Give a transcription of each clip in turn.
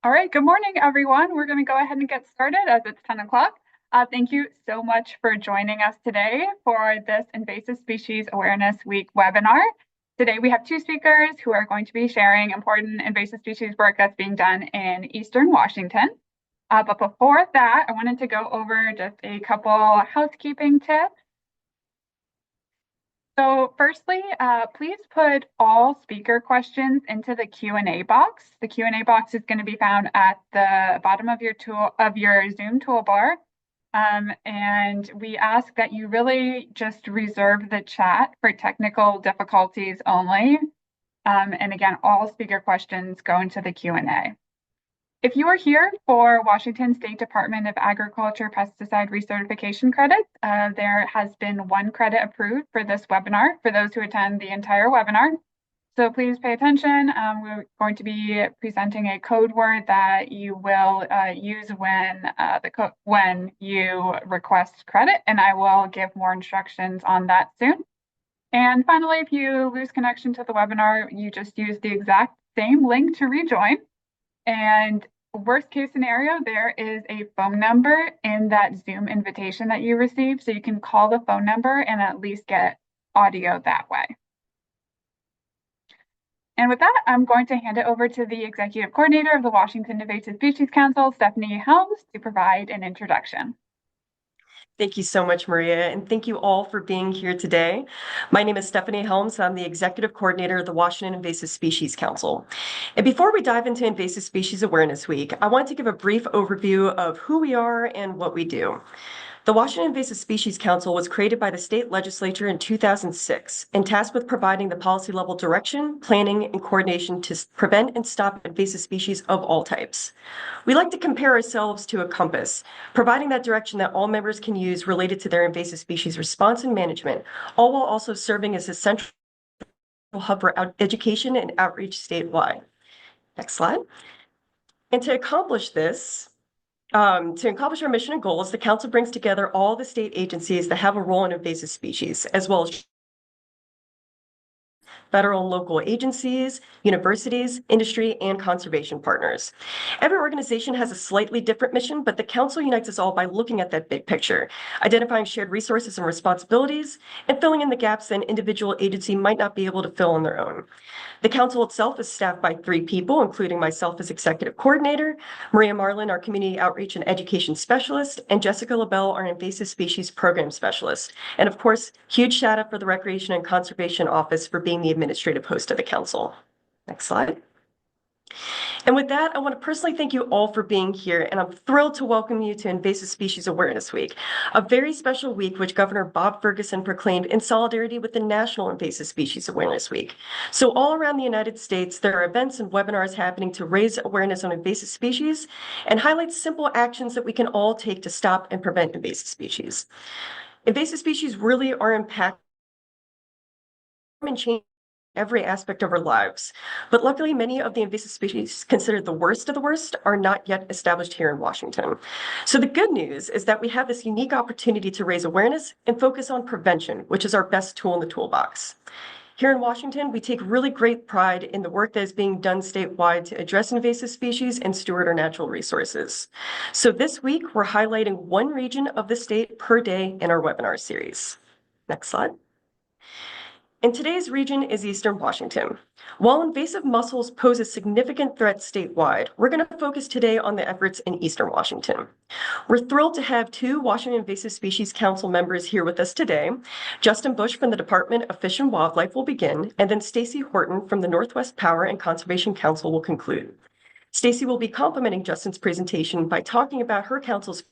All right, good morning, everyone. We're going to go ahead and get started as it's 10 o'clock. Thank you so much for joining us today for this Invasive Species Awareness Week webinar. Today we have two speakers who are going to be sharing important invasive species work that's being done in Eastern Washington. But before that, I wanted to go over just a couple housekeeping tips. So firstly, please put all speaker questions into the Q&A box. The Q&A box is going to be found at the bottom of your Zoom toolbar. And we ask that you really just reserve the chat for technical difficulties only. And again, all speaker questions go into the Q&A. If you are here for Washington State Department of Agriculture pesticide recertification credits, there has been one credit approved for this webinar for those who attend the entire webinar. So please pay attention. We're going to be presenting a code word that you will use when you request credit, and I will give more instructions on that soon. And finally, if you lose connection to the webinar, you just use the exact same link to rejoin. And worst case scenario, there is a phone number in that Zoom invitation that you received. So you can call the phone number and at least get audio that way. And with that, I'm going to hand it over to the Executive Coordinator of the Washington Invasive Species Council, Stephanie Helms, to provide an introduction. Thank you so much, Maria, and thank you all for being here today. My name is Stephanie Helms. I'm the Executive Coordinator of the Washington Invasive Species Council. And before we dive into Invasive Species Awareness Week, I want to give a brief overview of who we are and what we do. The Washington Invasive Species Council was created by the state legislature in 2006 and tasked with providing the policy level direction, planning, and coordination to prevent and stop invasive species of all types. We like to compare ourselves to a compass, providing that direction that all members can use related to their invasive species response and management, all while also serving as a central hub for education and outreach statewide. Next slide. And to accomplish this, to accomplish our mission and goals, the Council brings together all the state agencies that have a role in invasive species, as well as federal and local agencies, universities, industry, and conservation partners. Every organization has a slightly different mission, but the Council unites us all by looking at that big picture, identifying shared resources and responsibilities, and filling in the gaps that an individual agency might not be able to fill on their own. The Council itself is staffed by 3 people, including myself as Executive Coordinator, Maria Marlin, our Community Outreach and Education Specialist, and Jessica LaBelle, our Invasive Species Program Specialist. And of course, huge shout out for the Recreation and Conservation Office for being the administrative host of the Council. Next slide. And with that, I want to personally thank you all for being here, and I'm thrilled to welcome you to Invasive Species Awareness Week, a very special week which Governor Bob Ferguson proclaimed in solidarity with the National Invasive Species Awareness Week. So all around the United States, there are events and webinars happening to raise awareness on invasive species and highlight simple actions that we can all take to stop and prevent invasive species. Invasive species really are impacting and changing every aspect of our lives. But luckily, many of the invasive species considered the worst of the worst are not yet established here in Washington. So the good news is that we have this unique opportunity to raise awareness and focus on prevention, which is our best tool in the toolbox. Here in Washington, we take really great pride in the work that is being done statewide to address invasive species and steward our natural resources. So this week, we're highlighting one region of the state per day in our webinar series. Next slide. And today's region is Eastern Washington. While invasive mussels pose a significant threat statewide, we're going to focus today on the efforts in Eastern Washington. We're thrilled to have 2 Washington Invasive Species Council members here with us today. Justin Bush from the Department of Fish and Wildlife will begin, and then Stacy Horton from the Northwest Power and Conservation Council will conclude. Stacy will be complementing Justin's presentation by talking about her council's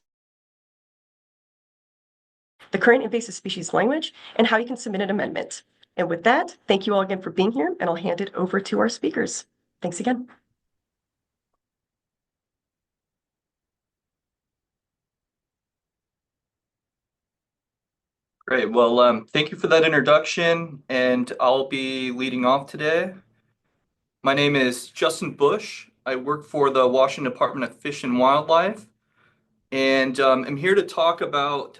the current invasive species language and how you can submit an amendment. And with that, thank you all again for being here, and I'll hand it over to our speakers. Thanks again. Great. Well, thank you for that introduction, and I'll be leading off today. My name is Justin Bush. I work for the Washington Department of Fish and Wildlife, and I'm here to talk about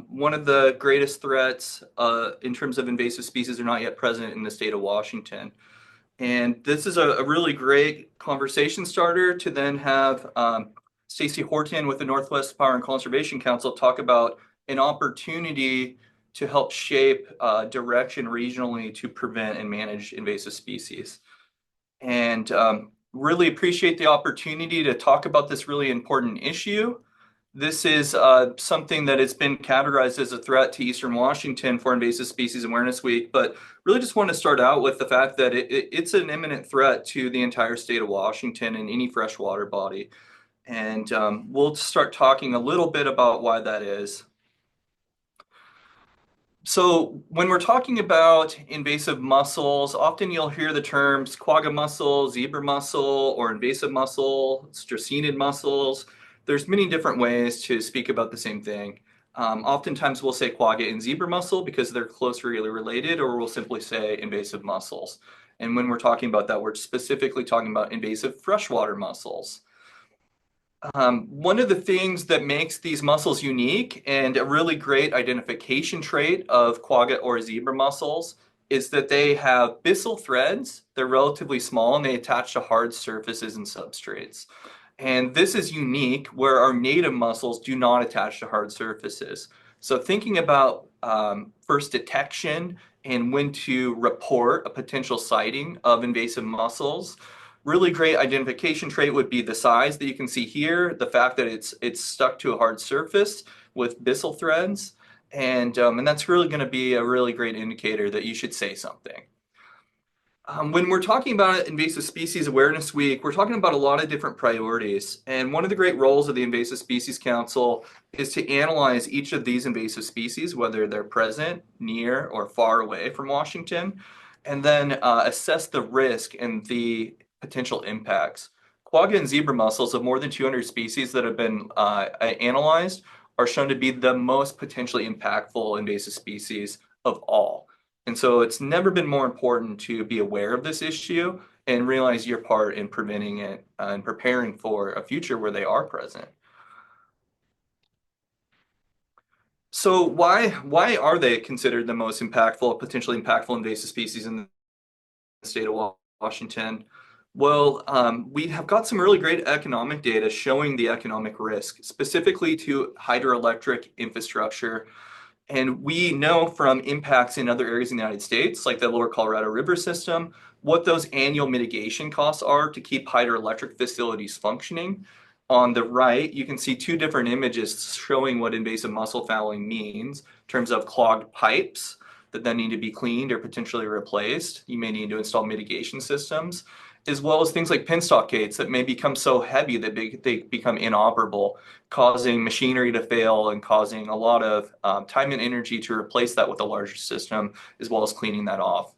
one of the greatest threats in terms of invasive species are not yet present in the state of Washington. And this is a really great conversation starter to then have Stacy Horton with the Northwest Power and Conservation Council talk about an opportunity to help shape direction regionally to prevent and manage invasive species. And really appreciate the opportunity to talk about this really important issue. This is something that has been categorized as a threat to Eastern Washington for Invasive Species Awareness Week, but really just want to start out with the fact that it's an imminent threat to the entire state of Washington and any freshwater body. And we'll start talking a little bit about why that is. So when we're talking about invasive mussels, often you'll hear the terms quagga mussel, zebra mussel, or invasive mussel, stracenid mussels. There's many different ways to speak about the same thing. Oftentimes we'll say quagga and zebra mussel because they're closely related, or we'll simply say invasive mussels. And when we're talking about that, we're specifically talking about invasive freshwater mussels. One of the things that makes these mussels unique and a really great identification trait of quagga or zebra mussels is that they have byssal threads. They're relatively small and they attach to hard surfaces and substrates. And this is unique where our native mussels do not attach to hard surfaces. So thinking about first detection and when to report a potential sighting of invasive mussels, really great identification trait would be the size that you can see here, the fact that it's stuck to a hard surface with byssal threads, and that's really going to be a really great indicator that you should say something. When we're talking about Invasive Species Awareness Week, we're talking about a lot of different priorities. And one of the great roles of the Invasive Species Council is to analyze each of these invasive species, whether they're present, near, or far away from Washington, and then assess the risk and the potential impacts. Quagga and zebra mussels of more than 200 species that have been analyzed are shown to be the most potentially impactful invasive species of all. And so it's never been more important to be aware of this issue and realize your part in preventing it and preparing for a future where they are present. So why are they considered the most impactful, potentially impactful invasive species in the state of Washington? Well, we have got some really great economic data showing the economic risk, specifically to hydroelectric infrastructure. And we know from impacts in other areas in the United States, like the Lower Colorado River system, what those annual mitigation costs are to keep hydroelectric facilities functioning. On the right, you can see two different images showing what invasive mussel fouling means in terms of clogged pipes that then need to be cleaned or potentially replaced. You may need to install mitigation systems, as well as things like penstock gates that may become so heavy that they become inoperable, causing machinery to fail and causing a lot of time and energy to replace that with a larger system, as well as cleaning that off.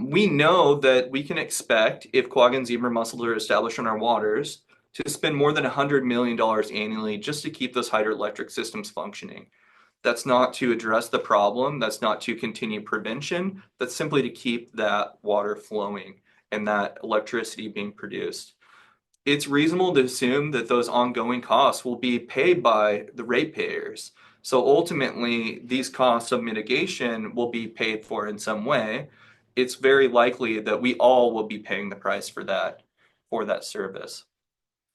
We know that we can expect, if quagga and zebra mussels are established in our waters, to spend more than $100 million annually just to keep those hydroelectric systems functioning. That's not to address the problem. That's not to continue prevention. That's simply to keep that water flowing and that electricity being produced. It's reasonable to assume that those ongoing costs will be paid by the ratepayers. So ultimately, these costs of mitigation will be paid for in some way. It's very likely that we all will be paying the price for that service.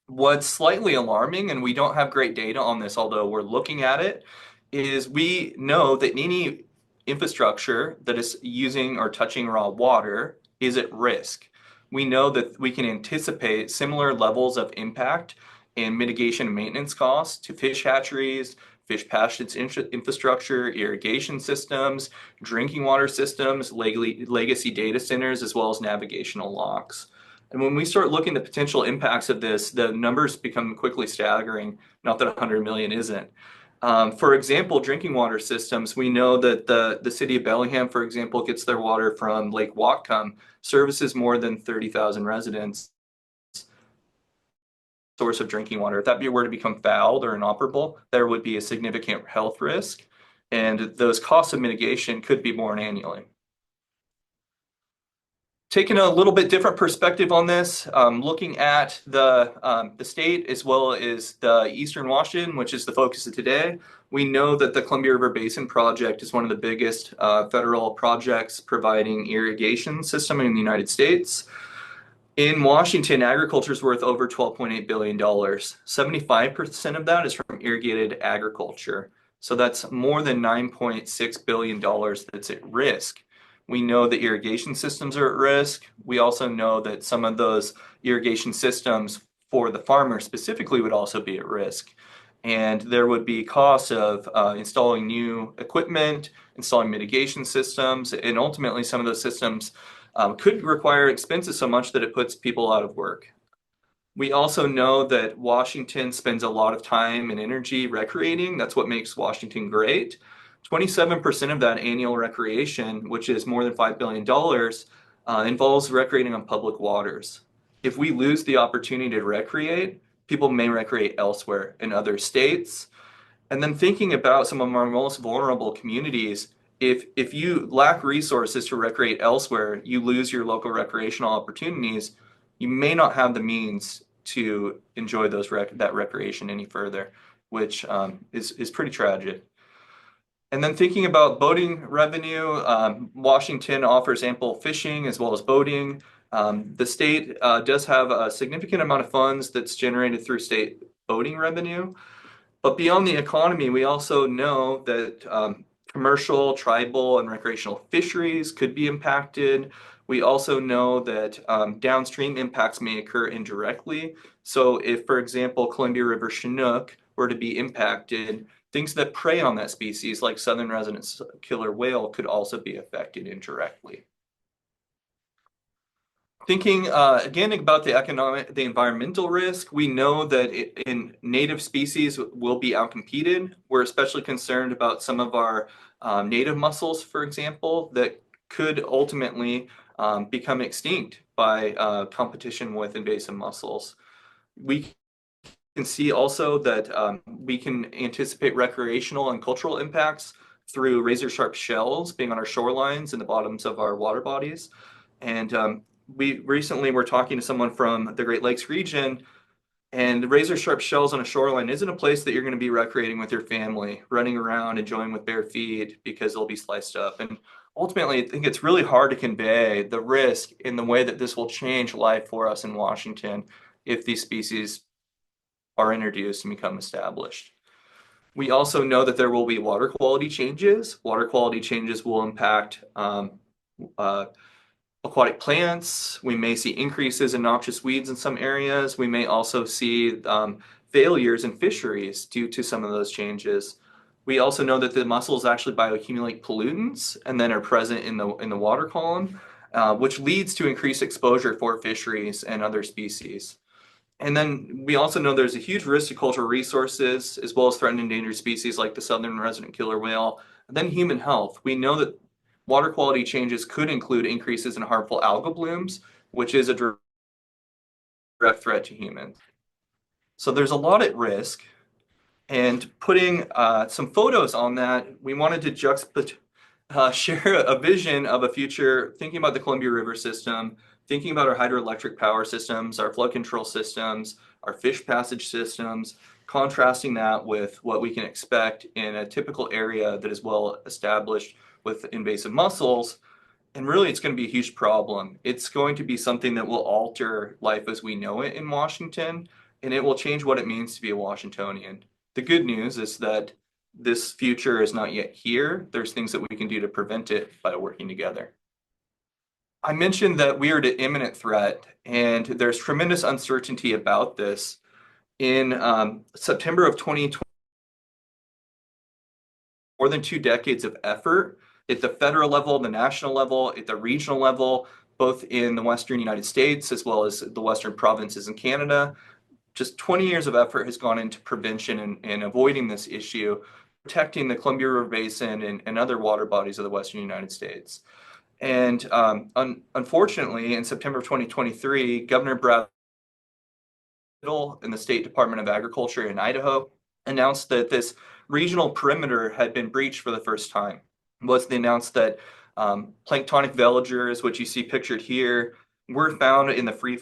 What's slightly alarming, and we don't have great data on this, although we're looking at it, is we know that any infrastructure that is using or touching raw water is at risk. We know that we can anticipate similar levels of impact and mitigation and maintenance costs to fish hatcheries, fish passage infrastructure, irrigation systems, drinking water systems, legacy data centers, as well as navigational locks. And when we start looking at the potential impacts of this, the numbers become quickly staggering. Not that 100 million isn't. For example, drinking water systems, we know that the city of Bellingham, for example, gets their water from Lake Whatcom, services more than 30,000 residents. Source of drinking water. If that were to become fouled or inoperable, there would be a significant health risk, and those costs of mitigation could be borne annually. Taking a little bit different perspective on this, looking at the state as well as the Eastern Washington, which is the focus of today, we know that the Columbia River Basin project is one of the biggest federal projects providing irrigation system in the United States. In Washington, agriculture is worth over $12.8 billion. 75% of that is from irrigated agriculture. So that's more than $9.6 billion that's at risk. We know that irrigation systems are at risk. We also know that some of those irrigation systems for the farmer specifically would also be at risk. And there would be costs of installing new equipment, installing mitigation systems, and ultimately some of those systems could require expenses so much that it puts people out of work. We also know that Washington spends a lot of time and energy recreating. That's what makes Washington great. 27% of that annual recreation, which is more than $5 billion, involves recreating on public waters. If we lose the opportunity to recreate, people may recreate elsewhere in other states. And then thinking about some of our most vulnerable communities, if you lack resources to recreate elsewhere, you lose your local recreational opportunities. You may not have the means to enjoy that recreation any further, which is pretty tragic. And then thinking about boating revenue, Washington offers ample fishing as well as boating. The state does have a significant amount of funds that's generated through state boating revenue. But beyond the economy, we also know that commercial, tribal, and recreational fisheries could be impacted. We also know that downstream impacts may occur indirectly. So if, for example, Columbia River Chinook were to be impacted, things that prey on that species, like southern resident killer whale, could also be affected indirectly. Thinking again about the environmental risk, we know that in native species will be outcompeted. We're especially concerned about some of our native mussels, for example, that could ultimately become extinct by competition with invasive mussels. We can see also that we can anticipate recreational and cultural impacts through razor sharp shells being on our shorelines and the bottoms of our water bodies. And we recently were talking to someone from the Great Lakes region, and the razor sharp shells on a shoreline isn't a place that you're going to be recreating with your family, running around, enjoying with bare feet because they'll be sliced up. And ultimately, I think it's really hard to convey the risk in the way that this will change life for us in Washington if these species are introduced and become established. We also know that there will be water quality changes. Water quality changes will impact aquatic plants. We may see increases in noxious weeds in some areas. We may also see failures in fisheries due to some of those changes. We also know that the mussels actually bioaccumulate pollutants and then are present in the water column, which leads to increased exposure for fisheries and other species. And then we also know there's a huge risk to cultural resources as well as threatened and endangered species like the southern resident killer whale, and then human health. We know that water quality changes could include increases in harmful algal blooms, which is a direct threat to humans. So there's a lot at risk. And putting some photos on that, we wanted to share a vision of a future, thinking about the Columbia River system, thinking about our hydroelectric power systems, our flood control systems, our fish passage systems, contrasting that with what we can expect in a typical area that is well established with invasive mussels. And really, it's going to be a huge problem. It's going to be something that will alter life as we know it in Washington, and it will change what it means to be a Washingtonian. The good news is that this future is not yet here. There's things that we can do to prevent it by working together. I mentioned that we are at imminent threat, and there's tremendous uncertainty about this. In September of 2020, more than 2 decades of effort at the federal level, the national level, at the regional level, both in the Western United States as well as the Western provinces in Canada. Just 20 years of effort has gone into prevention and avoiding this issue, protecting the Columbia River Basin and other water bodies of the Western United States. And unfortunately, in September of 2023, Governor Brad in the State Department of Agriculture in Idaho announced that this regional perimeter had been breached for the first time. They announced that Planktonic veligers, which you see pictured here, were found in the free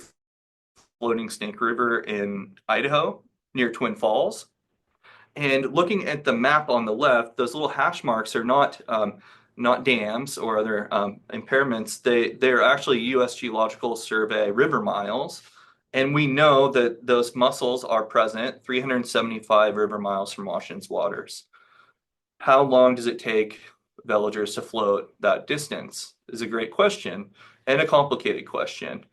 floating Snake River in Idaho near Twin Falls. And looking at the map on the left, those little hash marks are not dams or other impairments. They're actually U.S. Geological Survey river miles. And we know that those mussels are present 375 river miles from Washington's waters. How long does it take veligers to float that distance is a great question and a complicated question.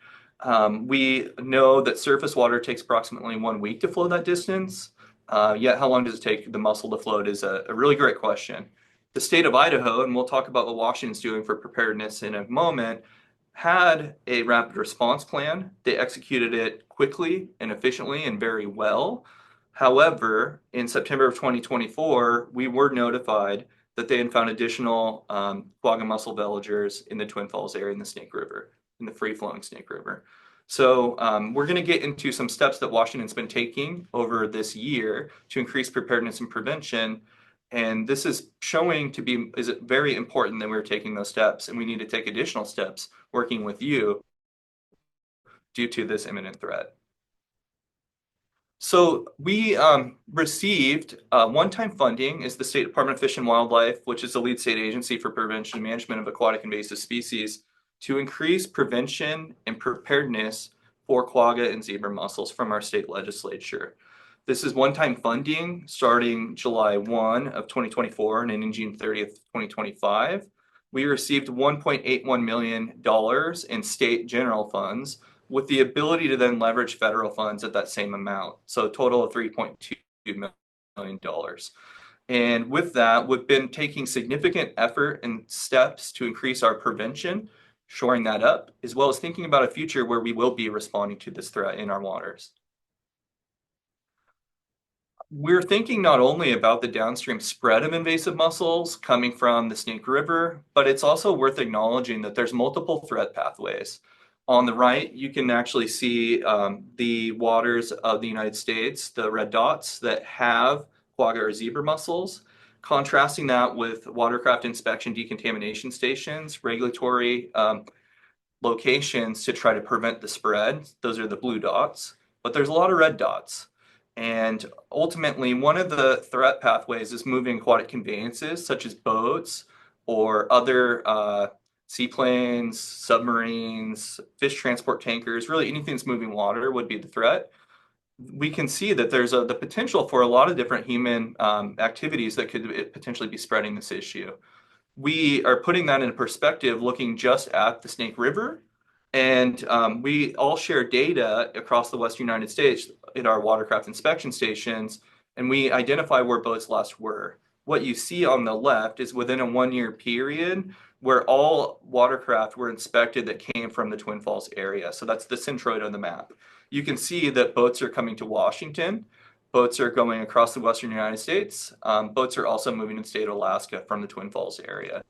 We know that surface water takes approximately 1 week to flow that distance. Yet how long does it take the mussel to float is a really great question. The state of Idaho, and we'll talk about what Washington's doing for preparedness in a moment, had a rapid response plan. They executed it quickly and efficiently and very well. However, in September of 2024, we were notified that they had found additional quagga mussel veligers in the Twin Falls area in the Snake River, in the free-flowing Snake River. So we're going to get into some steps that Washington's been taking over this year to increase preparedness and prevention. And this is showing to be is it very important that we're taking those steps, and we need to take additional steps working with you due to this imminent threat. So we received one-time funding is the State Department of Fish and Wildlife, which is the lead state agency for prevention and management of aquatic invasive species, to increase prevention and preparedness for quagga and zebra mussels from our state legislature. This is one-time funding starting July 1 of 2024 and ending June 30th, 2025. We received $1.81 million in state general funds with the ability to then leverage federal funds at that same amount. So a total of $3.2 million. And with that, we've been taking significant effort and steps to increase our prevention, shoring that up, as well as thinking about a future where we will be responding to this threat in our waters. We're thinking not only about the downstream spread of invasive mussels coming from the Snake River, but it's also worth acknowledging that there's multiple threat pathways. On the right, you can actually see the waters of the United States, the red dots that have quagga or zebra mussels, contrasting that with watercraft inspection decontamination stations, regulatory locations to try to prevent the spread. Those are the blue dots, but there's a lot of red dots. And ultimately, one of the threat pathways is moving aquatic conveyances, such as boats or other seaplanes, submarines, fish transport tankers, really anything that's moving water would be the threat. We can see that there's the potential for a lot of different human activities that could potentially be spreading this issue. We are putting that in perspective, looking just at the Snake River. And we all share data across the Western United States in our watercraft inspection stations, and we identify where boats last were. What you see on the left is within a 1-year period where all watercraft were inspected that came from the Twin Falls area. So that's the centroid on the map. You can see that boats are coming to Washington. Boats are going across the Western United States. Boats are also moving to the state of Alaska from the Twin Falls area.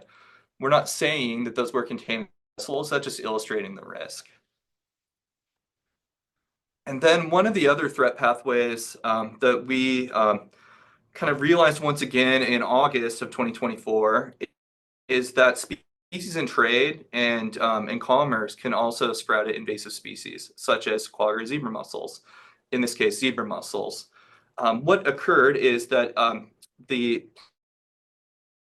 We're not saying that those were contaminated vessels, that's just illustrating the risk. And then one of the other threat pathways that we kind of realized once again in August of 2024 is that species in trade and in commerce can also spread invasive species, such as quagga or zebra mussels, in this case, zebra mussels. What occurred is that the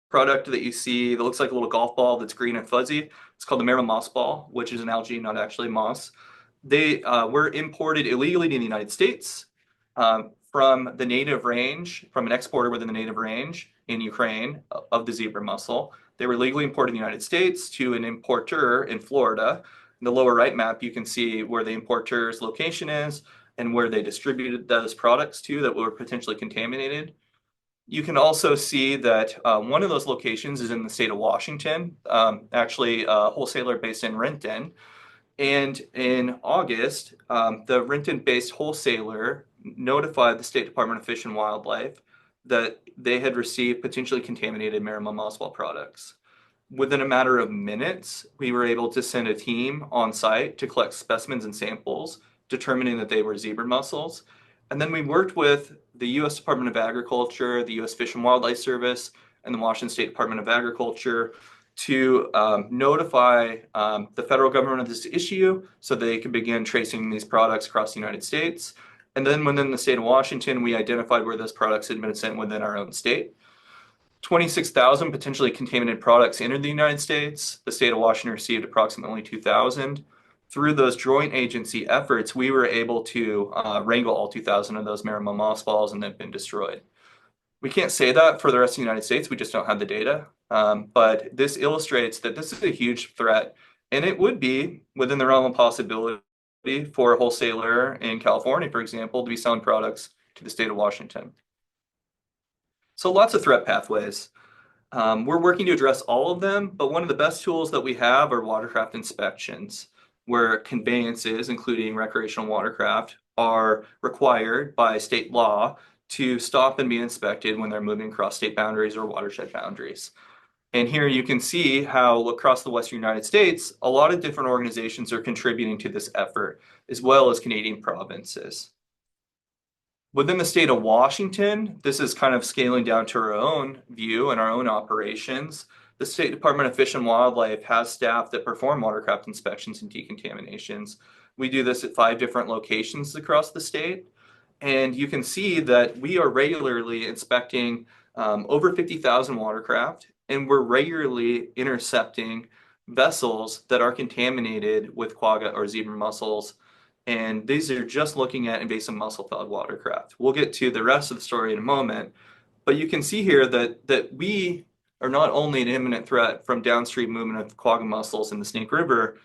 product that you see that looks like a little golf ball that's green and fuzzy, it's called the Merrill moss ball, which is an algae, not actually moss. They were imported illegally to the United States from the native range, from an exporter within the native range in Ukraine of the zebra mussel. They were legally imported in the United States to an importer in Florida. In the lower right map, you can see where the importer's location is and where they distributed those products to that were potentially contaminated. You can also see that one of those locations is in the state of Washington, actually a wholesaler based in Renton. And in August, the Renton-based wholesaler notified the State Department of Fish and Wildlife that they had received potentially contaminated Merrill mossball products. Within a matter of minutes, we were able to send a team on site to collect specimens and samples, determining that they were zebra mussels. And then we worked with the U.S. Department of Agriculture, the U.S. Fish and Wildlife Service, and the Washington State Department of Agriculture to notify the federal government of this issue so they can begin tracing these products across the United States. And then within the state of Washington, we identified where those products had been sent within our own state. 26,000 potentially contaminated products entered the United States. The state of Washington received approximately 2,000. Through those joint agency efforts, we were able to wrangle all 2,000 of those Marima mossballs, and they've been destroyed. We can't say that for the rest of the United States. We just don't have the data. But this illustrates that this is a huge threat, and it would be within the realm of possibility for a wholesaler in California, for example, to be selling products to the state of Washington. So lots of threat pathways. We're working to address all of them, but one of the best tools that we have are watercraft inspections, where conveyances, including recreational watercraft, are required by state law to stop and be inspected when they're moving across state boundaries or watershed boundaries. And here you can see how across the Western United States, a lot of different organizations are contributing to this effort, as well as Canadian provinces. Within the state of Washington, this is kind of scaling down to our own view and our own operations. The State Department of Fish and Wildlife has staff that perform watercraft inspections and decontaminations. We do this at 5 different locations across the state. And you can see that we are regularly inspecting over 50,000 watercraft, and we're regularly intercepting vessels that are contaminated with quagga or zebra mussels. And these are just looking at invasive mussel-fed watercraft. We'll get to the rest of the story in a moment, but you can see here that we are not only an imminent threat from downstream movement of quagga mussels in the Snake River,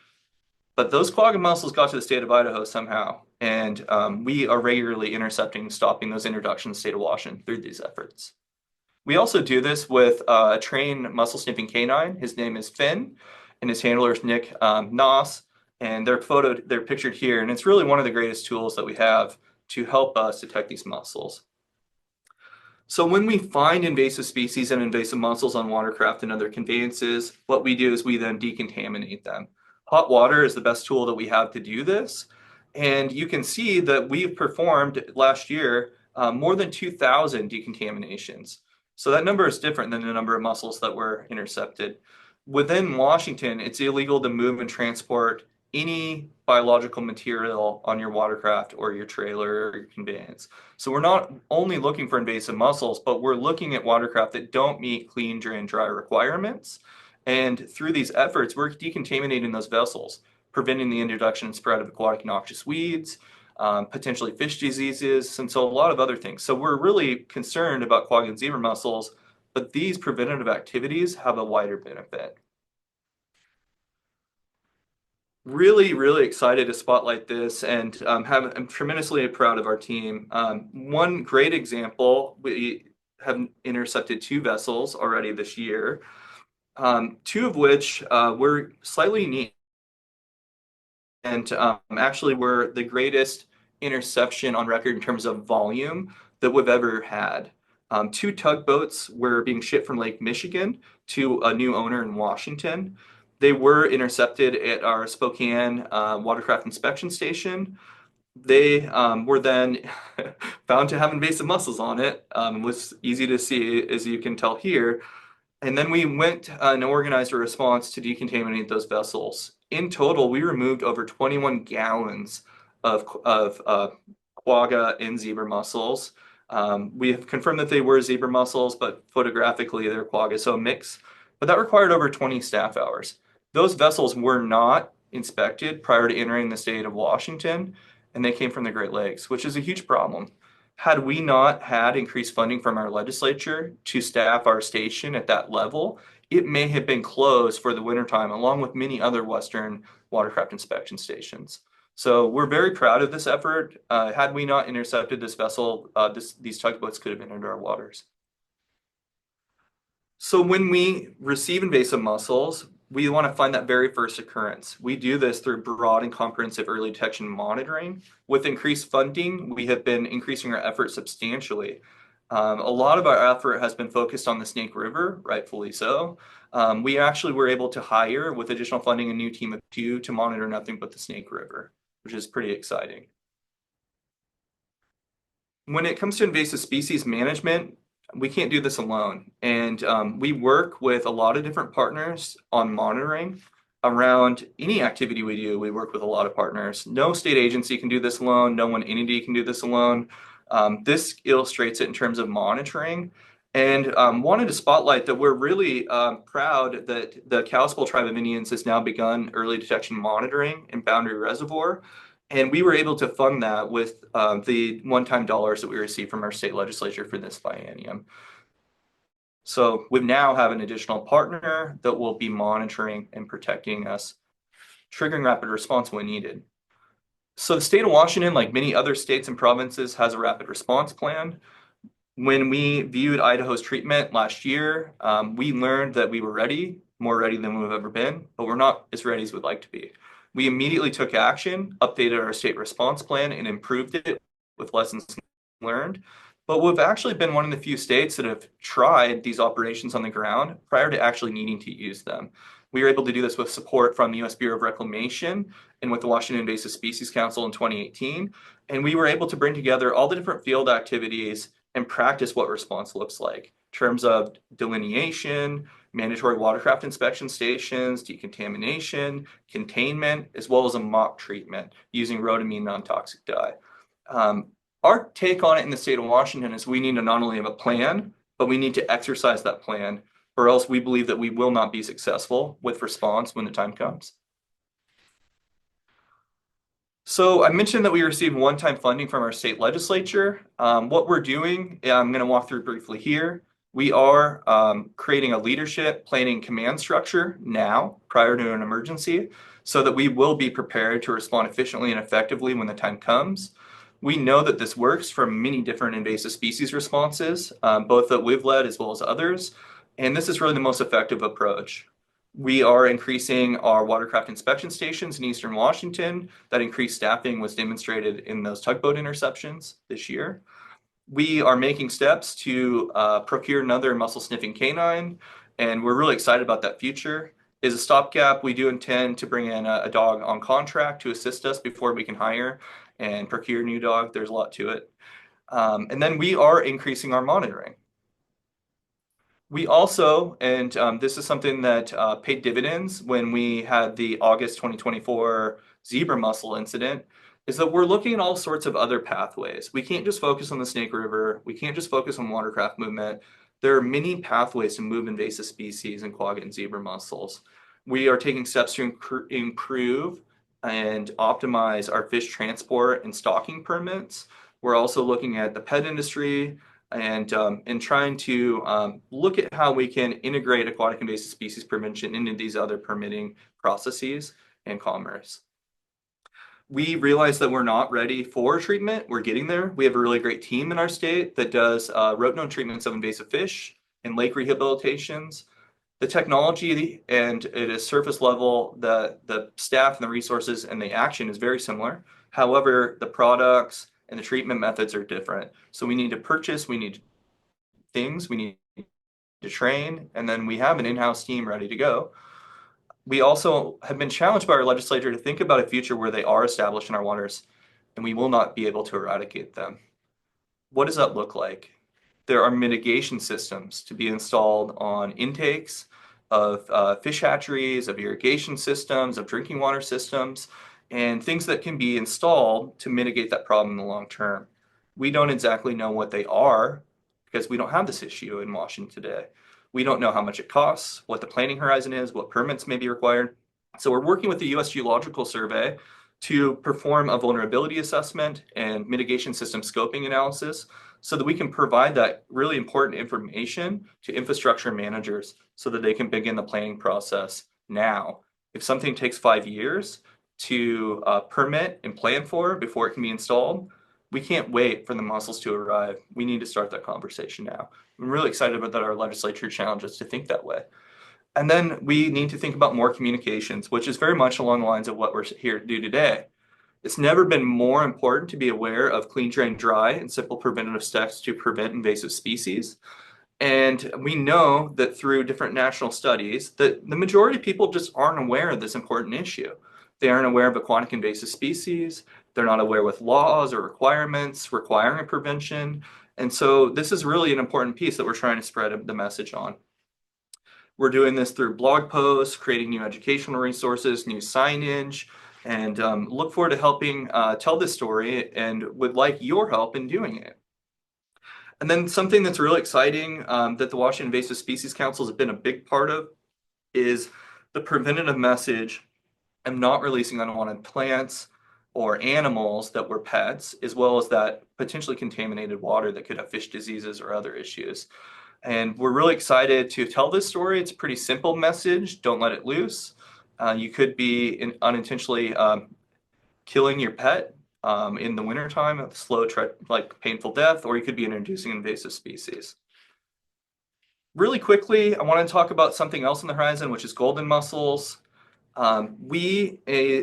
but those quagga mussels got to the state of Idaho somehow. And we are regularly intercepting and stopping those introductions in the state of Washington through these efforts. We also do this with a trained mussel sniffing canine. His name is Finn, and his handler is Nick Noss. And they're pictured here. And it's really one of the greatest tools that we have to help us detect these mussels. So when we find invasive species and invasive mussels on watercraft and other conveyances, what we do is we then decontaminate them. Hot water is the best tool that we have to do this. And you can see that we've performed last year more than 2,000 decontaminations. So that number is different than the number of mussels that were intercepted. Within Washington, it's illegal to move and transport any biological material on your watercraft or your trailer or your conveyance. So we're not only looking for invasive mussels, but we're looking at watercraft that don't meet clean, drain, dry requirements. And through these efforts, we're decontaminating those vessels, preventing the introduction and spread of aquatic noxious weeds, potentially fish diseases, and so a lot of other things. So we're really concerned about quagga and zebra mussels, but these preventative activities have a wider benefit. Really, really excited to spotlight this, and I'm tremendously proud of our team. One great example, we have intercepted 2 vessels already this year, 2 of which were slightly unique, and actually were the greatest interception on record in terms of volume that we've ever had. 2 tugboats were being shipped from Lake Michigan to a new owner in Washington. They were intercepted at our Spokane watercraft inspection station. They were then found to have invasive mussels on it. It was easy to see, as you can tell here. And then we went and organized a response to decontaminate those vessels. In total, we removed over 21 gallons of quagga and zebra mussels. We have confirmed that they were zebra mussels, but photographically they're quagga, so a mix. But that required over 20 staff hours. Those vessels were not inspected prior to entering the state of Washington, and they came from the Great Lakes, which is a huge problem. Had we not had increased funding from our legislature to staff our station at that level, it may have been closed for the wintertime, along with many other Western watercraft inspection stations. So we're very proud of this effort. Had we not intercepted this vessel, these tugboats could have entered our waters. So when we receive invasive mussels, we want to find that very first occurrence. We do this through broad and comprehensive early detection monitoring. With increased funding, we have been increasing our efforts substantially. A lot of our effort has been focused on the Snake River, rightfully so. We actually were able to hire, with additional funding, a new team of 2 to monitor nothing but the Snake River, which is pretty exciting. When it comes to invasive species management, We can't do this alone. And we work with a lot of different partners on monitoring around any activity we do. We work with a lot of partners. No state agency can do this alone. No one entity can do this alone. This illustrates it in terms of monitoring. And wanted to spotlight that we're really proud that the Kalispel Tribe of Indians has now begun early detection monitoring in Boundary Reservoir. And we were able to fund that with the one-time dollars that we received from our state legislature for this biennium. So we now have an additional partner that will be monitoring and protecting us, triggering rapid response when needed. So the state of Washington, like many other states and provinces, has a rapid response plan. When we viewed Idaho's treatment last year, we learned that we were ready, more ready than we've ever been, but we're not as ready as we'd like to be. We immediately took action, updated our state response plan, and improved it with lessons learned. But we've actually been one of the few states that have tried these operations on the ground prior to actually needing to use them. We were able to do this with support from the U.S. Bureau of Reclamation and with the Washington Invasive Species Council in 2018. And we were able to bring together all the different field activities and practice what response looks like in terms of delineation, mandatory watercraft inspection stations, decontamination, containment, as well as a mock treatment using rhodamine non-toxic dye. Our take on it in the state of Washington is we need to not only have a plan, but we need to exercise that plan, or else we believe that we will not be successful with response when the time comes. So I mentioned that we received one-time funding from our state legislature. What we're doing, I'm going to walk through briefly here. We are creating a leadership planning command structure now, prior to an emergency, so that we will be prepared to respond efficiently and effectively when the time comes. We know that this works from many different invasive species responses, both that we've led as well as others, and this is really the most effective approach. We are increasing our watercraft inspection stations in Eastern Washington. That increased staffing was demonstrated in those tugboat interceptions this year. We are making steps to procure another mussel sniffing canine, and we're really excited about that future. As a stopgap, we do intend to bring in a dog on contract to assist us before we can hire and procure a new dog. There's a lot to it. And then we are increasing our monitoring. We also, and this is something that paid dividends when we had the August 2024 zebra mussel incident, is that we're looking at all sorts of other pathways. We can't just focus on the Snake River. We can't just focus on watercraft movement. There are many pathways to move invasive species in quagga and zebra mussels. We are taking steps to improve and optimize our fish transport and stocking permits. We're also looking at the pet industry and trying to look at how we can integrate aquatic invasive species prevention into these other permitting processes and commerce. We realize that we're not ready for treatment. We're getting there. We have a really great team in our state that does rotenone treatments of invasive fish and lake rehabilitations. The technology and at a surface level, the staff and the resources and the action is very similar. However, the products and the treatment methods are different. So we need to purchase, we need things, we need to train, and then we have an in-house team ready to go. We also have been challenged by our legislature to think about a future where they are established in our waters and we will not be able to eradicate them. What does that look like? There are mitigation systems to be installed on intakes of fish hatcheries, of irrigation systems, of drinking water systems, and things that can be installed to mitigate that problem in the long term. We don't exactly know what they are because we don't have this issue in Washington today. We don't know how much it costs, what the planning horizon is, what permits may be required. So we're working with the U.S. Geological Survey to perform a vulnerability assessment and mitigation system scoping analysis so that we can provide that really important information to infrastructure managers so that they can begin the planning process now. If something takes 5 years to permit and plan for before it can be installed, we can't wait for the mussels to arrive. We need to start that conversation now. I'm really excited about that our legislature challenges us to think that way. And then we need to think about more communications, which is very much along the lines of what we're here to do today. It's never been more important to be aware of clean, drain, dry, and simple preventative steps to prevent invasive species. And we know that through different national studies that the majority of people just aren't aware of this important issue. They aren't aware of aquatic invasive species. They're not aware with laws or requirements requiring a prevention. And so this is really an important piece that we're trying to spread the message on. We're doing this through blog posts, creating new educational resources, new signage, and look forward to helping tell this story and would like your help in doing it. And then something that's really exciting that the Washington Invasive Species Council has been a big part of is the preventative message of not releasing unwanted plants or animals that were pets, as well as that potentially contaminated water that could have fish diseases or other issues. And we're really excited to tell this story. It's a pretty simple message. Don't let it loose. You could be unintentionally killing your pet in the wintertime, a slow, like painful death, or you could be introducing invasive species. Really quickly, I want to talk about something else on the horizon, which is golden mussels. We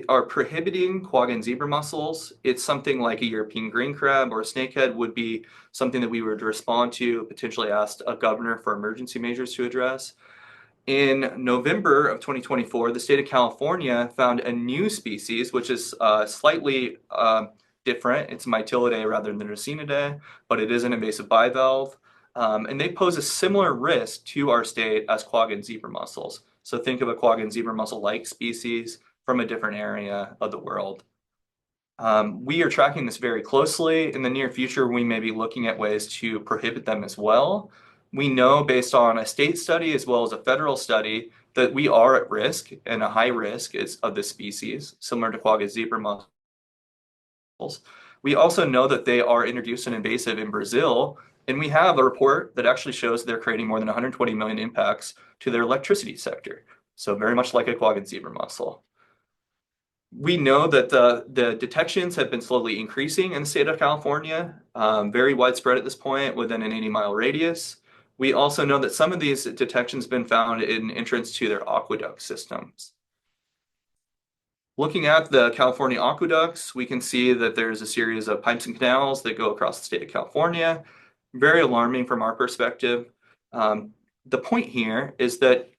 are prohibiting quagga and zebra mussels. It's something like a European green crab or a snakehead would be something that we would respond to, potentially ask a governor for emergency measures to address. In November of 2024, the state of California found a new species, which is slightly different. It's Mytilidae rather than Racinidae, but it is an invasive bivalve. And they pose a similar risk to our state as quagga and zebra mussels. So think of a quagga and zebra mussel-like species from a different area of the world. We are tracking this very closely. In the near future, we may be looking at ways to prohibit them as well. We know based on a state study as well as a federal study that we are at risk and a high risk of this species, similar to quagga zebra mussels. We also know that they are introduced and invasive in Brazil, and we have a report that actually shows they're creating more than 120 million impacts to their electricity sector. So very much like a quagga zebra mussel. We know that the detections have been slowly increasing in the state of California, very widespread at this point within an 80-mile radius. We also know that some of these detections have been found in entrance to their aqueduct systems. Looking at the California aqueducts, we can see that there's a series of pipes and canals that go across the state of California. Very alarming from our perspective. The point here is that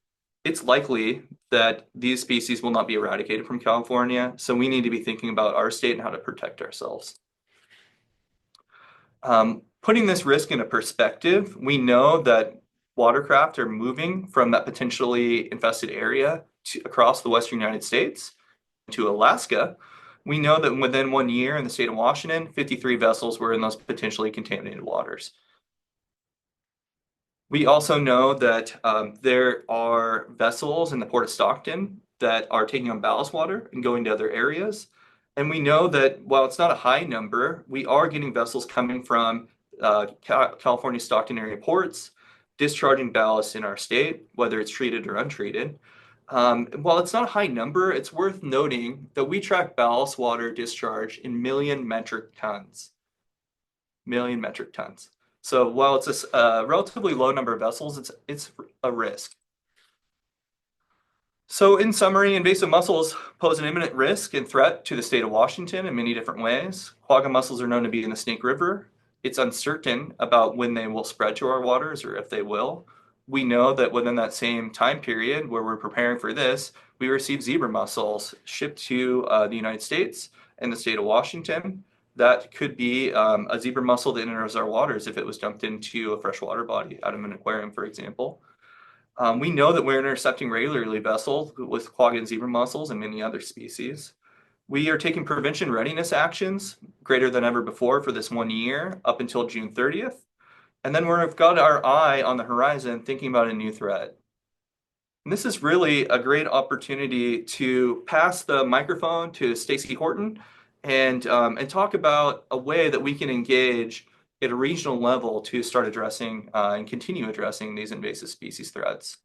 it's likely that these species will not be eradicated from California, so we need to be thinking about our state and how to protect ourselves. Putting this risk into perspective, we know that watercraft are moving from that potentially infested area across the western United States to Alaska. We know that within 1 year in the state of Washington, 53 vessels were in those potentially contaminated waters. We also know that there are vessels in the Port of Stockton that are taking on ballast water and going to other areas. And we know that while it's not a high number, we are getting vessels coming from California Stockton area ports, discharging ballast in our state, whether it's treated or untreated. While it's not a high number, it's worth noting that we track ballast water discharge in million metric tons. Million metric tons. So while it's a relatively low number of vessels, it's a risk. So in summary, invasive mussels pose an imminent risk and threat to the state of Washington in many different ways. Quagga mussels are known to be in the Snake River. It's uncertain about when they will spread to our waters or if they will. We know that within that same time period where we're preparing for this, we received zebra mussels shipped to the United States and the state of Washington. That could be a zebra mussel that enters our waters if it was dumped into a freshwater body out of an aquarium, for example. We know that we're intercepting regularly vessels with quagga and zebra mussels and many other species. We are taking prevention readiness actions greater than ever before for this 1 year up until June 30th. And then we've got our eye on the horizon thinking about a new threat. And this is really a great opportunity to pass the microphone to Stacy Horton and talk about a way that we can engage at a regional level to start addressing and continue addressing these invasive species threats.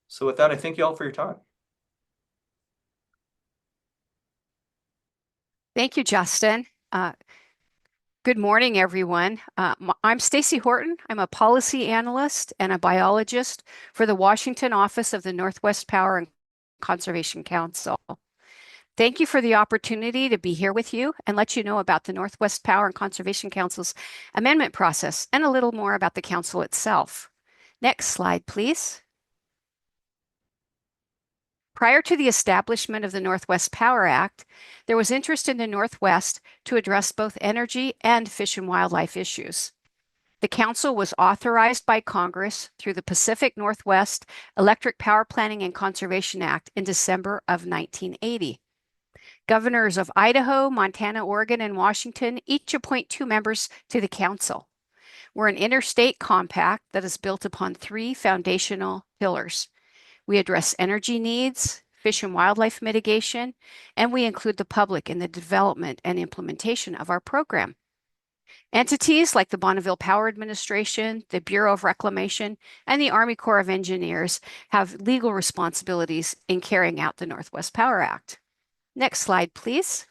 So with that, I thank you all for your time. Thank you, Justin. Good morning, everyone. I'm Stacy Horton. I'm a policy analyst and a biologist for the Washington office of the Northwest Power and Conservation Council. Thank you for the opportunity to be here with you and let you know about the Northwest Power and Conservation Council's amendment process and a little more about the council itself. Next slide, please. Prior to the establishment of the Northwest Power Act, there was interest in the Northwest to address both energy and fish and wildlife issues. The council was authorized by Congress through the Pacific Northwest Electric Power Planning and Conservation Act in December of 1980. Governors of Idaho, Montana, Oregon, and Washington each appoint 2 members to the council. We're an interstate compact that is built upon 3 foundational pillars. We address energy needs, fish and wildlife mitigation, and we include the public in the development and implementation of our program. Entities like the Bonneville Power Administration, the Bureau of Reclamation, and the Army Corps of Engineers have legal responsibilities in carrying out the Northwest Power Act. Next slide, please.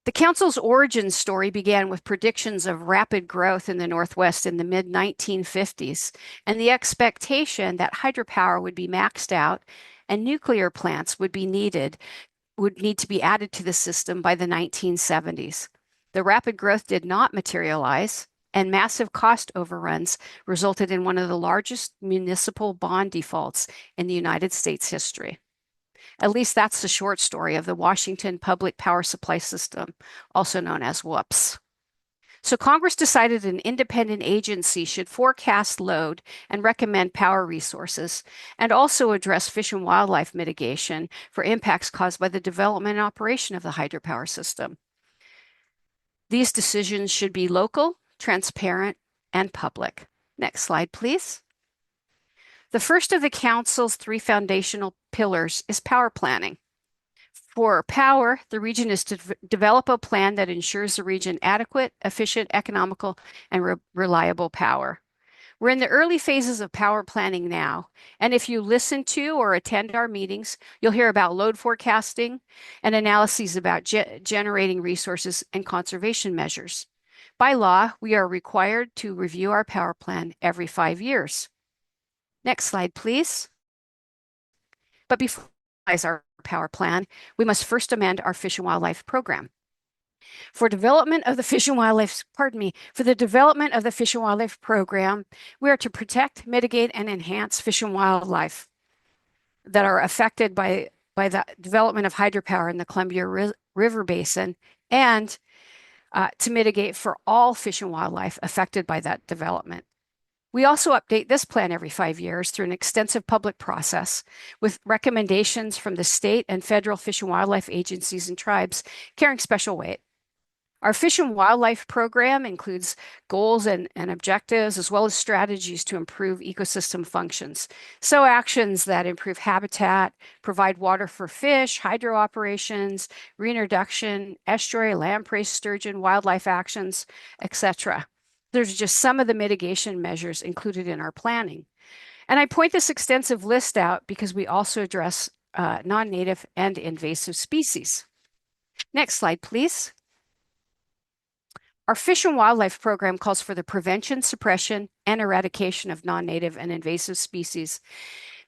The council's origin story began with predictions of rapid growth in the Northwest in the mid-1950s and the expectation that hydropower would be maxed out and nuclear plants would need to be added to the system by the 1970s. The rapid growth did not materialize, and massive cost overruns resulted in one of the largest municipal bond defaults in the United States history. At least that's the short story of the Washington Public Power Supply System, also known as WPSS. So Congress decided an independent agency should forecast load and recommend power resources, and also address fish and wildlife mitigation for impacts caused by the development and operation of the hydropower system. These decisions should be local, transparent, and public. Next slide, please. The first of the council's 3 foundational pillars is power planning. For power, the region is to develop a plan that ensures the region adequate, efficient, economical, and reliable power. We're in the early phases of power planning now, and if you listen to or attend our meetings, you'll hear about load forecasting and analyses about generating resources and conservation measures. By law, we are required to review our power plan every 5 years. Next slide, please. But before we finalize our power plan, we must first amend our Fish and Wildlife program. For the development of the Fish and Wildlife program, we are to protect, mitigate, and enhance fish and wildlife that are affected by the development of hydropower in the Columbia River Basin, and to mitigate for all fish and wildlife affected by that development. We also update this plan every 5 years through an extensive public process with recommendations from the state and federal fish and wildlife agencies and tribes carrying special weight. Our fish and wildlife program includes goals and objectives, as well as strategies to improve ecosystem functions. So actions that improve habitat, provide water for fish, hydro operations, reintroduction, estuary, lamprey, sturgeon, wildlife actions, etc. There's just some of the mitigation measures included in our planning. And I point this extensive list out because we also address non-native and invasive species. Next slide, please. Our Fish and Wildlife program calls for the prevention, suppression, and eradication of non-native and invasive species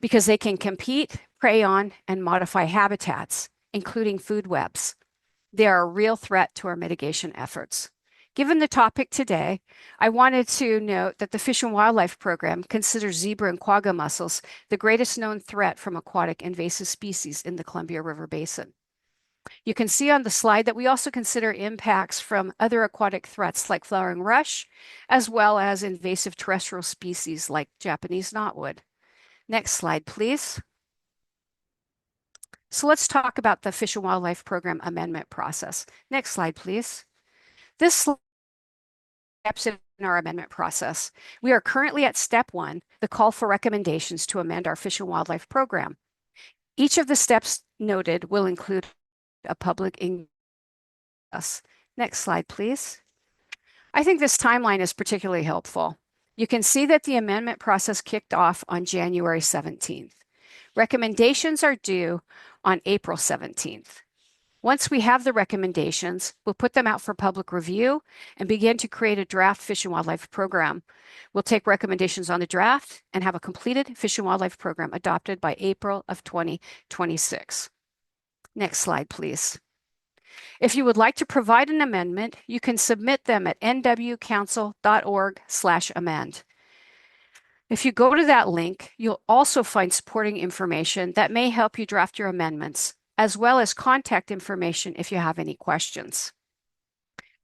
because they can compete, prey on, and modify habitats, including food webs. They are a real threat to our mitigation efforts. Given the topic today, I wanted to note that the Fish and Wildlife program considers zebra and quagga mussels the greatest known threat from aquatic invasive species in the Columbia River Basin. You can see on the slide that we also consider impacts from other aquatic threats like flowering rush, as well as invasive terrestrial species like Japanese knotwood. Next slide, please. So let's talk about the Fish and Wildlife Program amendment process. Next slide, please. This slide steps in our amendment process. We are currently at step 1, the call for recommendations to amend our Fish and Wildlife Program. Each of the steps noted will include a public engagement. Next slide, please. I think this timeline is particularly helpful. You can see that the amendment process kicked off on January 17th. Recommendations are due on April 17th. Once we have the recommendations, we'll put them out for public review and begin to create a draft Fish and Wildlife program. We'll take recommendations on the draft and have a completed Fish and Wildlife program adopted by April of 2026. Next slide, please. If you would like to provide an amendment, you can submit them at nwcouncil.org/amend. If you go to that link, you'll also find supporting information that may help you draft your amendments, as well as contact information if you have any questions.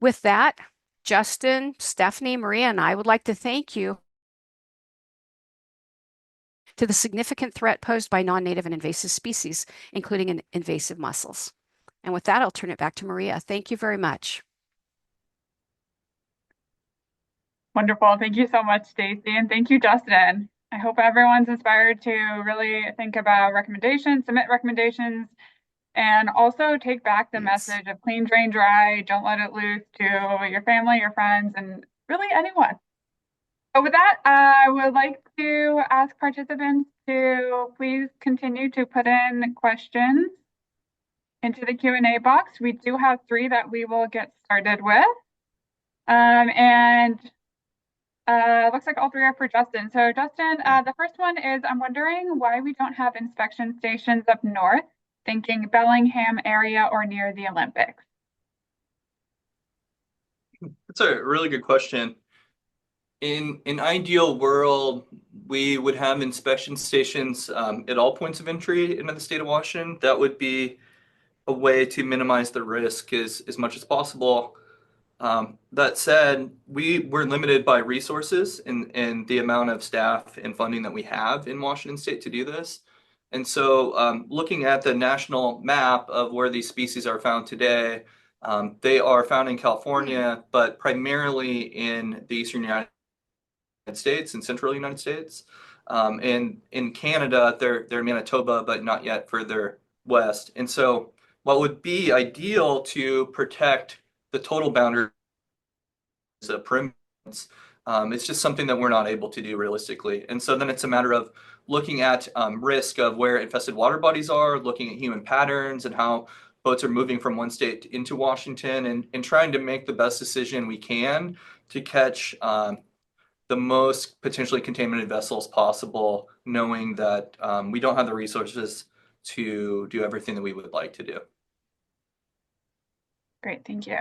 With that, Justin, Stephanie, Maria, and I would like to thank you to the significant threat posed by non-native and invasive species, including invasive mussels. And with that, I'll turn it back to Maria. Thank you very much. Wonderful. Thank you so much, Stacy, and thank you, Justin. I hope everyone's inspired to really think about recommendations, submit recommendations, and also take back the Yes. message of clean, drain, dry. Don't let it loose to your family, your friends, and really anyone. So with that, I would like to ask participants to please continue to put in questions into the Q&A box. We do have 3 that we will get started with. Looks like all 3 are for Justin. So Justin, the first one is, I'm wondering why we don't have inspection stations up north, thinking Bellingham area or near the Olympics. That's a really good question. In an ideal world, we would have inspection stations at all points of entry into the state of Washington. That would be a way to minimize the risk as much as possible. That said, we're limited by resources and the amount of staff and funding that we have in Washington State to do this. And so, looking at the national map of where these species are found today, they are found in California, but primarily in the eastern United States and central United States. And in Canada, they're in Manitoba, but not yet further west. And so, what would be ideal to protect the total boundary of perimeters, it's just something that we're not able to do realistically. And so then it's a matter of looking at risk of where infested water bodies are, looking at human patterns and how boats are moving from one state into Washington, and trying to make the best decision we can to catch the most potentially contaminated vessels possible, knowing that we don't have the resources to do everything that we would like to do. Great, thank you.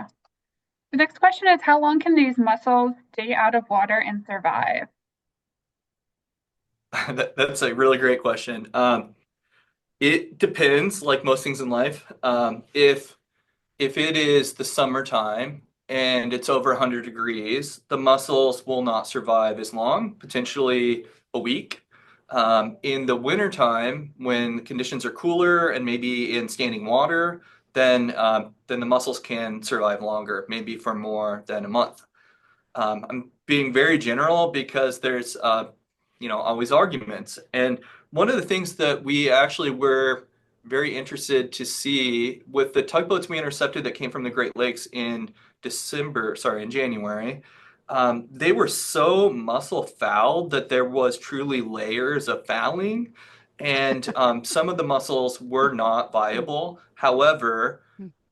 The next question is, how long can these mussels stay out of water and survive? That's a really great question. It depends, like most things in life. If it is the summertime and it's over 100 degrees, the mussels will not survive as long, potentially a week. In the wintertime, when conditions are cooler and maybe in standing water, then the mussels can survive longer, maybe for more than a month. I'm being very general because there's always arguments. And one of the things that we actually were very interested to see with the tugboats we intercepted that came from the Great Lakes in January, they were so mussel fouled that there was truly layers of fouling, and some of the mussels were not viable. However,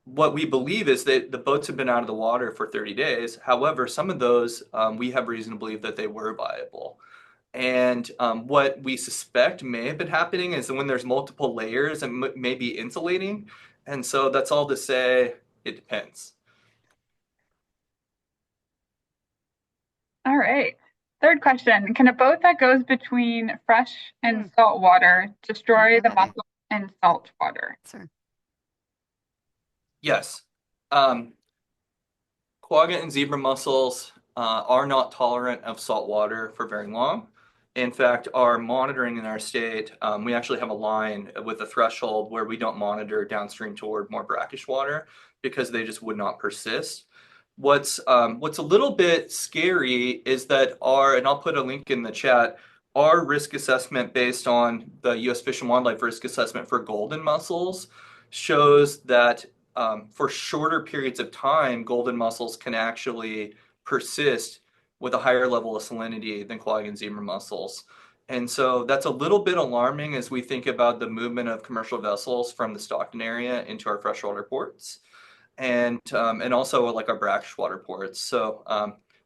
what we believe is that the boats have been out of the water for 30 days. However, some of those, we have reason to believe that they were viable. And what we suspect may have been happening is that when there's multiple layers and maybe insulating. And so that's all to say, it depends. All right. Third question, can a boat that goes between fresh and salt water destroy the mussel in salt water? Sure. Yes. Quagga and zebra mussels are not tolerant of salt water for very long. In fact, our monitoring in our state, we actually have a line with a threshold where we don't monitor downstream toward more brackish water because they just would not persist. What's a little bit scary is that and I'll put a link in the chat, our risk assessment based on the U.S. Fish and Wildlife risk assessment for golden mussels shows that for shorter periods of time, golden mussels can actually persist with a higher level of salinity than quagga and zebra mussels. And so that's a little bit alarming as we think about the movement of commercial vessels from the Stockton area into our freshwater ports and also like our brackish water ports. So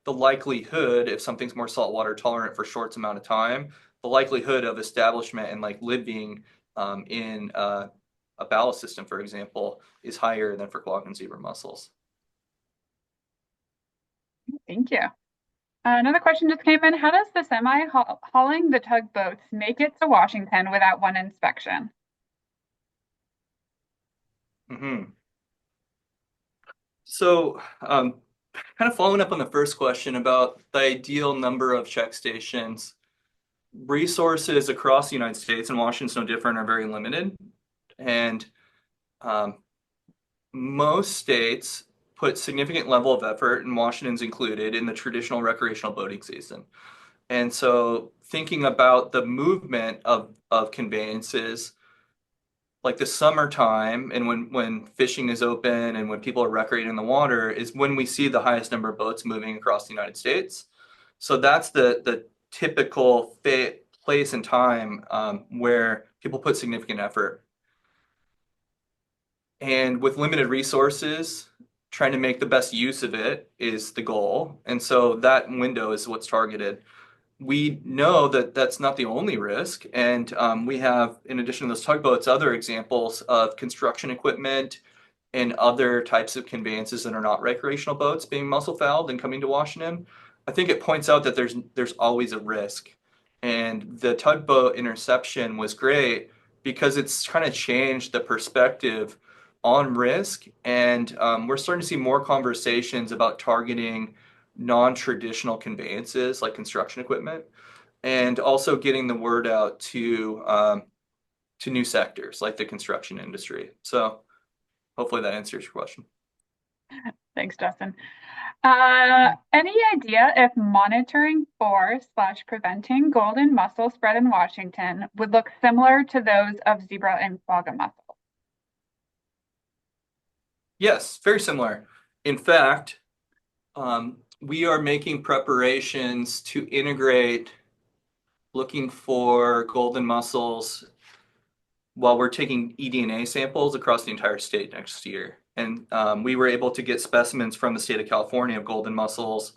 the likelihood, if something's more saltwater tolerant for short amount of time, the likelihood of establishment and like living in a ballast system, for example, is higher than for quagga and zebra mussels. Thank you. Another question just came in. How does the semi hauling the tugboats make it to Washington without one inspection? So kind of following up on the first question about the ideal number of check stations, resources across the United States, and Washington's no different, are very limited. And um, most states put significant level of effort, and Washington's included, in the traditional recreational boating season. And so thinking about the movement of conveyances, like the summertime and when fishing is open and when people are recreating in the water, is when we see the highest number of boats moving across the United States. So that's the typical place and time where people put significant effort. And with limited resources, trying to make the best use of it is the goal. And so that window is what's targeted. We know that that's not the only risk. And we have, in addition to those tugboats, other examples of construction equipment and other types of conveyances that are not recreational boats being mussel fouled and coming to Washington. I think it points out that there's always a risk. And the tugboat interception was great because it's kind of changed the perspective on risk. And we're starting to see more conversations about targeting non-traditional conveyances like construction equipment, and also getting the word out to new sectors like the construction industry. So hopefully that answers your question. Thanks, Justin. Any idea if monitoring for / preventing golden mussel spread in Washington would look similar to those of zebra and quagga mussels? Yes, very similar. In fact, we are making preparations to integrate looking for golden mussels while we're taking eDNA samples across the entire state next year. And we were able to get specimens from the state of California of golden mussels.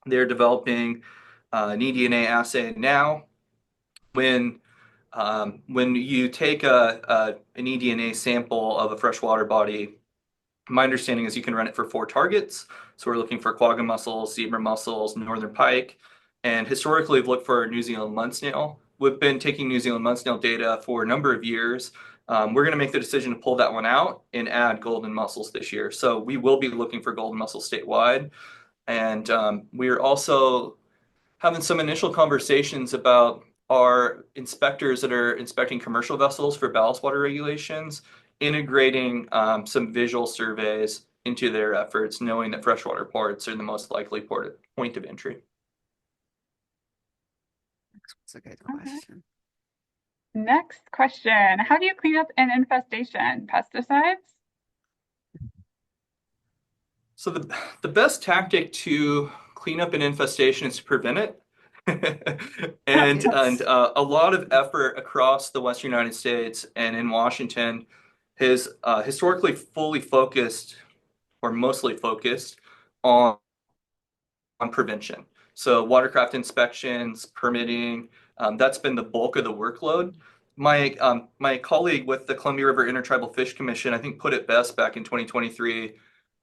They're developing an eDNA assay now. When you take an eDNA sample of a freshwater body, my understanding is you can run it for 4 targets. So we're looking for quagga mussels, zebra mussels, northern pike, and historically we've looked for New Zealand mud snail. We've been taking New Zealand mud snail data for a number of years. We're going to make the decision to pull that one out and add golden mussels this year. So we will be looking for golden mussels statewide. And we're also having some initial conversations about our inspectors that are inspecting commercial vessels for ballast water regulations, integrating some visual surveys into their efforts, knowing that freshwater ports are the most likely point of entry. That's a good question. Next question. How do you clean up an infestation? Pesticides? So the best tactic to clean up an infestation is to prevent it. And a lot of effort across the Western United States and in Washington has historically fully focused or mostly focused on prevention. So watercraft inspections, permitting, that's been the bulk of the workload. My colleague with the Columbia River Intertribal Fish Commission, I think, put it best back in 2023.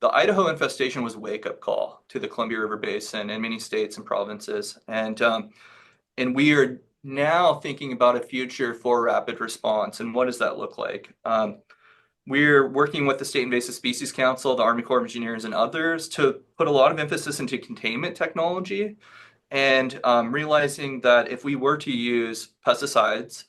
The Idaho infestation was a wake-up call to the Columbia River Basin and many states and provinces. And we are now thinking about a future for rapid response. And what does that look like? We're working with the State Invasive Species Council, the Army Corps of Engineers, and others to put a lot of emphasis into containment technology, and realizing that if we were to use pesticides,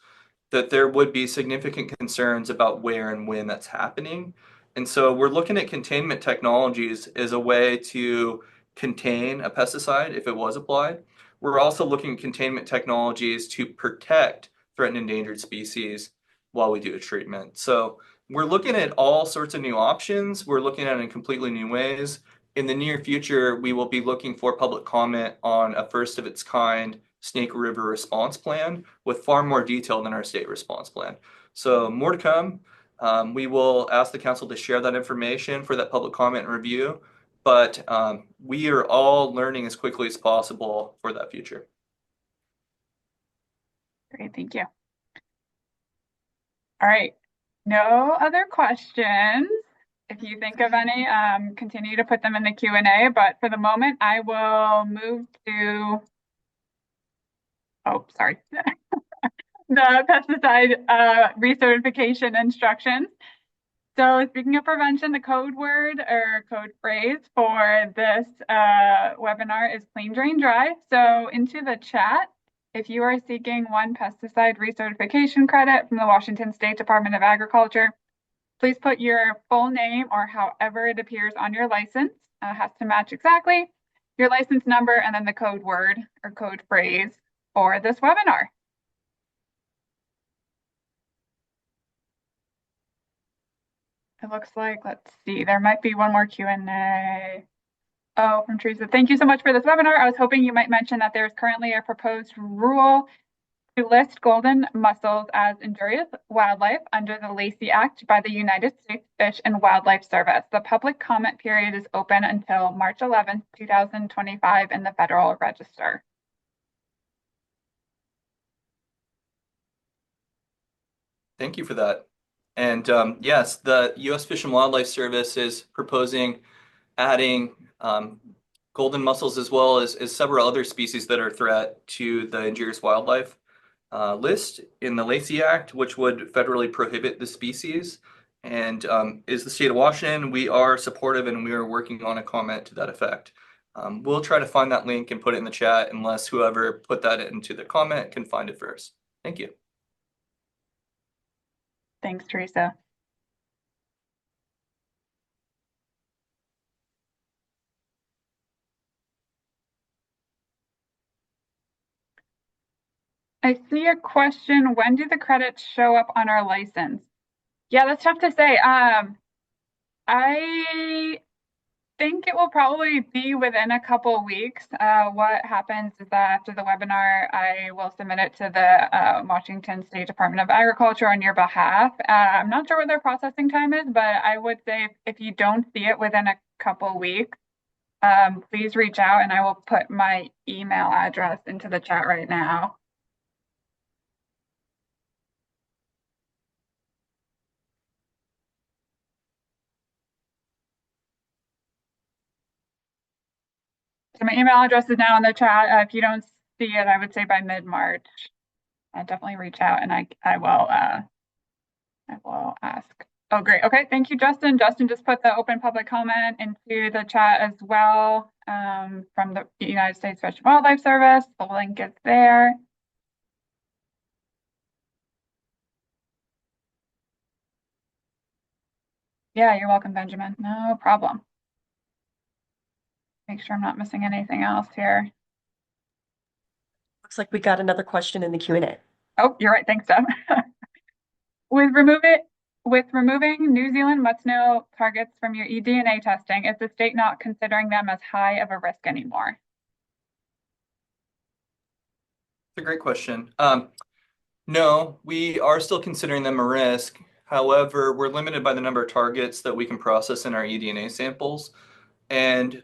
that there would be significant concerns about where and when that's happening. And so we're looking at containment technologies as a way to contain a pesticide if it was applied. We're also looking at containment technologies to protect threatened endangered species while we do a treatment. So we're looking at all sorts of new options. We're looking at it in completely new ways. In the near future, we will be looking for public comment on a first of its kind Snake River response plan with far more detail than our state response plan. So more to come. We will ask the council to share that information for that public comment and review, but we are all learning as quickly as possible for that future. Great, thank you. All right, no other questions. If you think of any, continue to put them in the Q&A, but for the moment, I will move to, oh, sorry, the pesticide recertification instructions. So speaking of prevention, the code word or code phrase for this webinar is clean, drain, dry. So into the chat, if you are seeking one pesticide recertification credit from the Washington State Department of Agriculture, please put your full name or however it appears on your license. Has to match exactly your license number and then the code word or code phrase for this webinar. It looks like, let's see, there might be one more Q&A. Oh, from Teresa. Thank you so much for this webinar. I was hoping you might mention that there's currently a proposed rule to list golden mussels as injurious wildlife under the Lacey Act by the United States Fish and Wildlife Service. The public comment period is open until March 11th, 2025 in the Federal Register. Thank you for that. And yes, the U.S. Fish and Wildlife Service is proposing adding golden mussels as well as several other species that are a threat to the injurious wildlife list in the Lacey Act, which would federally prohibit the species. And is the state of Washington, we are supportive and we are working on a comment to that effect. We'll try to find that link and put it in the chat unless whoever put that into the comment can find it first. Thank you. Thanks, Teresa. I see a question. When do the credits show up on our license? Yeah, that's tough to say. I think it will probably be within a couple weeks. What happens is that after the webinar, I will submit it to the Washington State Department of Agriculture on your behalf. I'm not sure what their processing time is, but I would say if you don't see it within a couple weeks, please reach out and I will put my email address into the chat right now. So my email address is now in the chat. If you don't see it, I would say by mid-March, definitely reach out and I will ask. Oh, great. Okay. Thank you, Justin. Justin just put the open public comment into the chat as well from the United States Fish and Wildlife Service. The link is there. Yeah, you're welcome, Benjamin. No problem. Make sure I'm not missing anything else here. Looks like we got another question in the Q&A. Oh, you're right. Thanks, Deb. With removing New Zealand mud-snail targets from your eDNA testing, is the state not considering them as high of a risk anymore? It's a great question. No, we are still considering them a risk. However, we're limited by the number of targets that we can process in our eDNA samples. And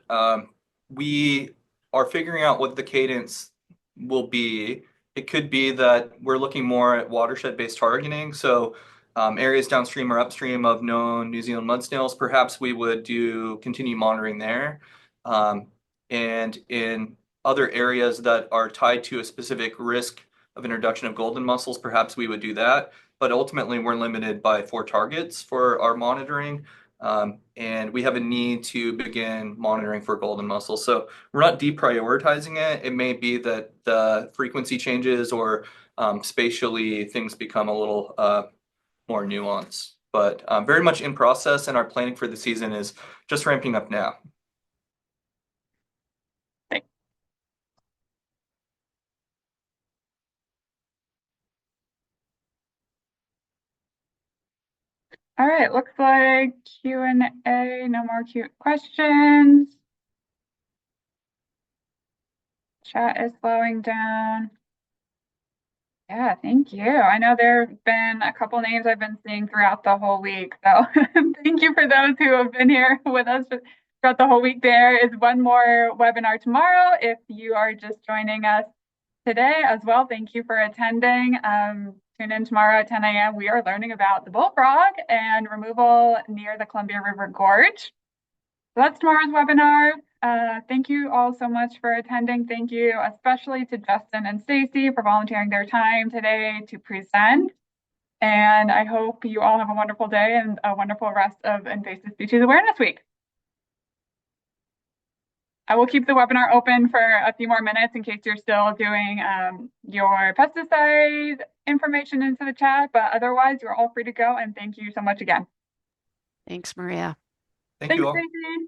we are figuring out what the cadence will be. It could be that we're looking more at watershed-based targeting. So areas downstream or upstream of known New Zealand mud snails, perhaps we would continue monitoring there. And in other areas that are tied to a specific risk of introduction of golden mussels, perhaps we would do that. But ultimately, we're limited by 4 targets for our monitoring. And we have a need to begin monitoring for golden mussels. So we're not deprioritizing it. It may be that the frequency changes or spatially things become a little more nuanced. But very much in process, and our planning for the season is just ramping up now. All right, looks like Q&A, no more questions. Chat is slowing down. Yeah, thank you. I know there have been a couple names I've been seeing throughout the whole week. So thank you for those who have been here with us throughout the whole week. There is one more webinar tomorrow. If you are just joining us today as well, thank you for attending. Tune in tomorrow at 10 a.m. We are learning about the bullfrog and removal near the Columbia River Gorge. So that's tomorrow's webinar. Thank you all so much for attending. Thank you especially to Justin and Stacy for volunteering their time today to present. And I hope you all have a wonderful day and a wonderful rest of Invasive Species Awareness Week. I will keep the webinar open for a few more minutes in case you're still doing your pesticide information into the chat, but otherwise you're all free to go, and thank you so much again. Thanks, Maria. Thank Thanks, you all. Stacey.